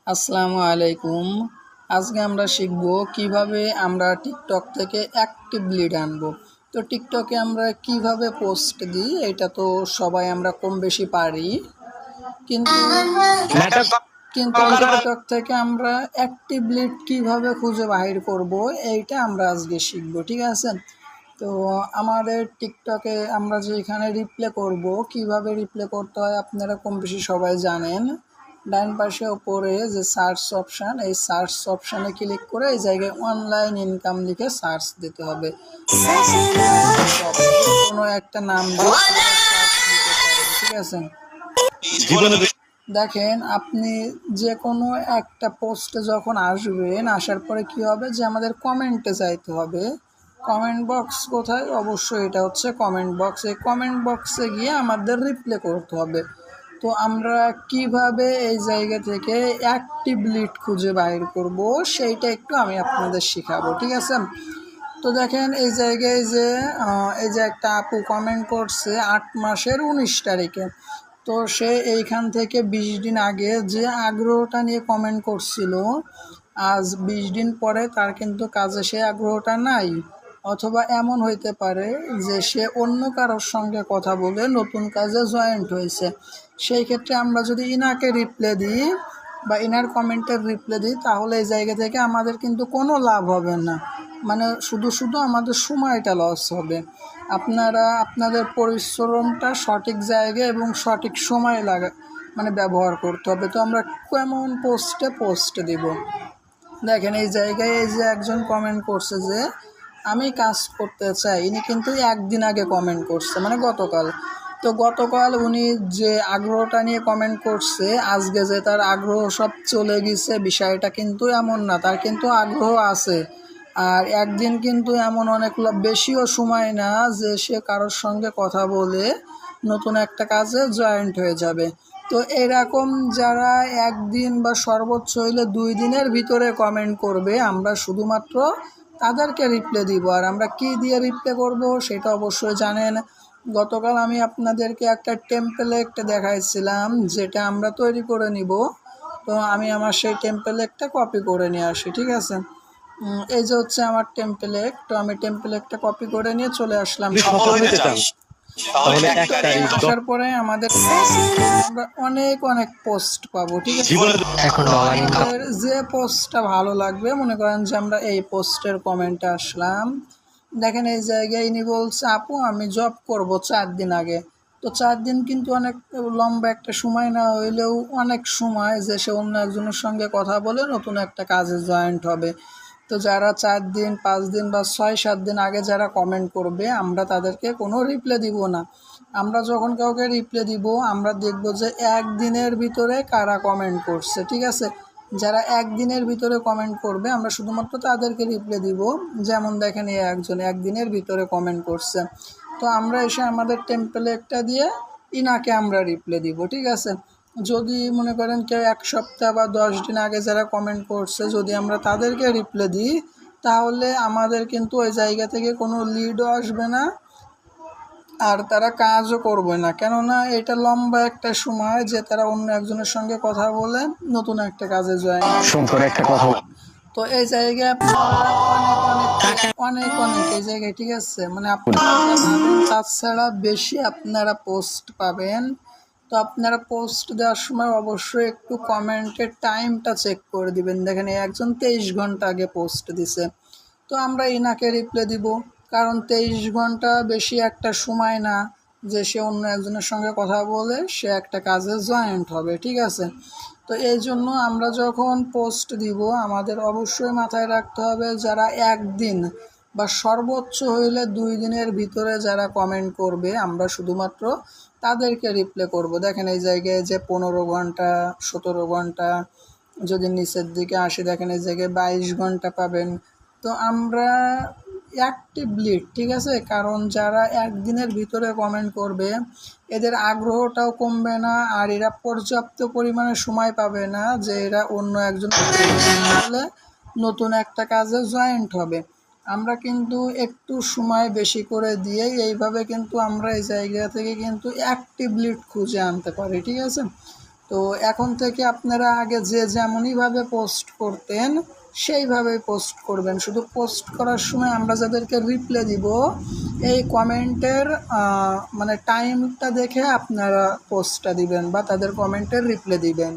আসসালামু আলাইকুম। আজকে আমরা শিখব কিভাবে আমরা টিকটক থেকে অ্যাক্টিভ লিড আনবো। তো টিকটকে আমরা কিভাবে পোস্ট দিই এটা তো সবাই আমরা কম বেশি পারি, কিন্তু কিন্তু টিকটক থেকে আমরা অ্যাক্টিভ লিড কিভাবে খুঁজে বাহির করব এইটা আমরা আজকে শিখব, ঠিক আছে? তো আমাদের টিকটকে আমরা যে এখানে রিপ্লে করব, কিভাবে রিপ্লে করতে হয় আপনারা কম বেশি সবাই জানেন। ডান পাশে ওপরে যে সার্চ অপশান, এই সার্চ অপশানে ক্লিক করে এই জায়গায় অনলাইন ইনকাম লিখে সার্চ দিতে হবে। কোনো একটা নাম দিয়ে সার্চ দিতে পারেন, ঠিক আছে? দেখেন, আপনি যে কোনো একটা পোস্টে যখন আসবেন, আসার পরে কি হবে যে আমাদের কমেন্টে যাইতে হবে। কমেন্ট বক্স কোথায়? অবশ্যই এটা হচ্ছে কমেন্ট বক্স। এই কমেন্ট বক্সে গিয়ে আমাদের রিপ্লে করতে হবে। তো আমরা কিভাবে এই জায়গা থেকে অ্যাক্টিভ লিড খুঁজে বাইর করব সেইটা একটু আমি আপনাদের শেখাবো, ঠিক আছে? তো দেখেন এই জায়গায় যে এই যে একটা আপু কমেন্ট করছে ৮ মাসের ১৯ তারিখে। তো সে এইখান থেকে ২০ দিন আগে যে আগ্রহটা নিয়ে কমেন্ট করছিল, আজ ২০ দিন পরে তার কিন্তু কাজে সে আগ্রহটা নাই। অথবা এমন হইতে পারে যে সে অন্য কারোর সঙ্গে কথা বলে নতুন কাজে জয়েন্ট হয়েছে। সেই ক্ষেত্রে আমরা যদি ইনাকে রিপ্লে দিই বা ইনার কমেন্টের রিপ্লে দিই, তাহলে এই জায়গা থেকে আমাদের কিন্তু কোনো লাভ হবে না, মানে শুধু শুধু আমাদের সময়টা লস হবে। আপনারা আপনাদের পরিশ্রমটা সঠিক জায়গায় এবং সঠিক সময়ে মানে ব্যবহার করতে হবে। তো আমরা কেমন পোস্ট দিব? দেখেন এই জায়গায় এই যে একজন কমেন্ট করছে যে আমি কাজ করতে চাই, ইনি কিন্তু একদিন আগে কমেন্ট করছে, মানে গতকাল। তো গতকাল উনি যে আগ্রহটা নিয়ে কমেন্ট করছে, আজকে যে তার আগ্রহ সব চলে গেছে বিষয়টা কিন্তু এমন না, তার কিন্তু আগ্রহ আছে। আর একদিন কিন্তু এমন অনেক বেশিও সময় না যে সে কারোর সঙ্গে কথা বলে নতুন একটা কাজে জয়েন্ট হয়ে যাবে। তো এরকম যারা একদিন বা সর্বোচ্চ হইলে ২ দিনের ভিতরে কমেন্ট করবে, আমরা শুধুমাত্র তাদেরকে রিপ্লে দিব। আর আমরা কি দিয়ে রিপ্লে করব সেটা অবশ্যই জানেন। গতকাল আমি আপনাদেরকে একটা টেমপ্লেট দেখাইছিলাম, যেটা আমরা তৈরি করে নিব। তো আমি আমার সেই টেমপ্লেটটা কপি করে নিয়ে আসি, ঠিক আছে? এই যে হচ্ছে আমার টেমপ্লেট। তো আমি টেমপ্লেটটা কপি করে নিয়ে চলে আসলাম। আসার পরে আমাদের আমরা অনেক অনেক পোস্ট পাবো, ঠিক আছে? আমাদের যে পোস্টটা ভালো লাগবে, মনে করেন যে আমরা এই পোস্টের কমেন্টে আসলাম। দেখেন এই জায়গায় ইনি বলছে আপু আমি জব করব ৪ দিন আগে। তো ৪ দিন কিন্তু অনেক লম্বা একটা সময় না হইলেও অনেক সময় যে সে অন্য একজনের সঙ্গে কথা বলে নতুন একটা কাজে জয়েন্ট হবে। তো যারা ৪ দিন ৫ দিন বা ৬-৭ দিন আগে যারা কমেন্ট করবে, আমরা তাদেরকে কোনো রিপ্লে দিব না। আমরা যখন কাউকে রিপ্লে দিব, আমরা দেখব যে একদিনের ভিতরে কারা কমেন্ট করছে, ঠিক আছে? যারা একদিনের ভিতরে কমেন্ট করবে আমরা শুধুমাত্র তাদেরকে রিপ্লে দিব। যেমন দেখেন এই একজন একদিনের ভিতরে কমেন্ট করছে। তো আমরা এসে আমাদের টেমপ্লেটটা দিয়ে ইনাকে আমরা রিপ্লে দিব, ঠিক আছে? যদি মনে করেন কেউ ১ সপ্তাহ বা ১০ দিন আগে যারা কমেন্ট করছে, যদি আমরা তাদেরকে রিপ্লে দিই, তাহলে আমাদের কিন্তু ওই জায়গা থেকে কোনো লিডও আসবে না, আর তারা কাজও করবে না। কেননা এটা লম্বা একটা সময় যে তারা অন্য একজনের সঙ্গে কথা বলে নতুন একটা কাজে জয়েন করে। তো এই জায়গায় আপনারা অনেক অনেক এই জায়গায়, ঠিক আছে, মানে আপনারা তাছাড়া বেশি আপনারা পোস্ট পাবেন। তো আপনারা পোস্ট দেওয়ার সময় অবশ্যই একটু কমেন্টের টাইমটা চেক করে দিবেন। দেখেন একজন ২৩ ঘন্টা আগে পোস্ট দিছে। তো আমরা ইনাকে রিপ্লে দিব, কারণ ২৩ ঘন্টা বেশি একটা সময় না যে সে অন্য একজনের সঙ্গে কথা বলে সে একটা কাজে জয়েন্ট হবে, ঠিক আছে? তো এই জন্য আমরা যখন পোস্ট দিব আমাদের অবশ্যই মাথায় রাখতে হবে যারা একদিন বা সর্বোচ্চ হইলে ২ দিনের ভিতরে যারা কমেন্ট করবে, আমরা শুধুমাত্র তাদেরকে রিপ্লে করব। দেখেন এই জায়গায় যে ১৫ ঘন্টা ১৭ ঘন্টা, যদি নিচের দিকে আসি দেখেন এই জায়গায় ২২ ঘন্টা পাবেন। তো আমরা অ্যাক্টিভলি, ঠিক আছে, কারণ যারা একদিনের ভিতরে কমেন্ট করবে এদের আগ্রহটাও কমবে না, আর এরা পর্যাপ্ত পরিমাণে সময় পাবে না যে এরা অন্য একজন বলে নতুন একটা কাজে জয়েন্ট হবে। আমরা কিন্তু একটু সময় বেশি করে দিয়ে এইভাবে কিন্তু আমরা এই জায়গা থেকে কিন্তু অ্যাক্টিভ লিড খুঁজে আনতে পারি, ঠিক আছে? তো এখন থেকে আপনারা আগে যে যেমনইভাবে পোস্ট করতেন সেইভাবেই পোস্ট করবেন। শুধু পোস্ট করার সময় আমরা যাদেরকে রিপ্লাই দিব এই কমেন্টের মানে টাইমটা দেখে আপনারা পোস্টটা দিবেন বা তাদের কমেন্টের রিপ্লাই দিবেন।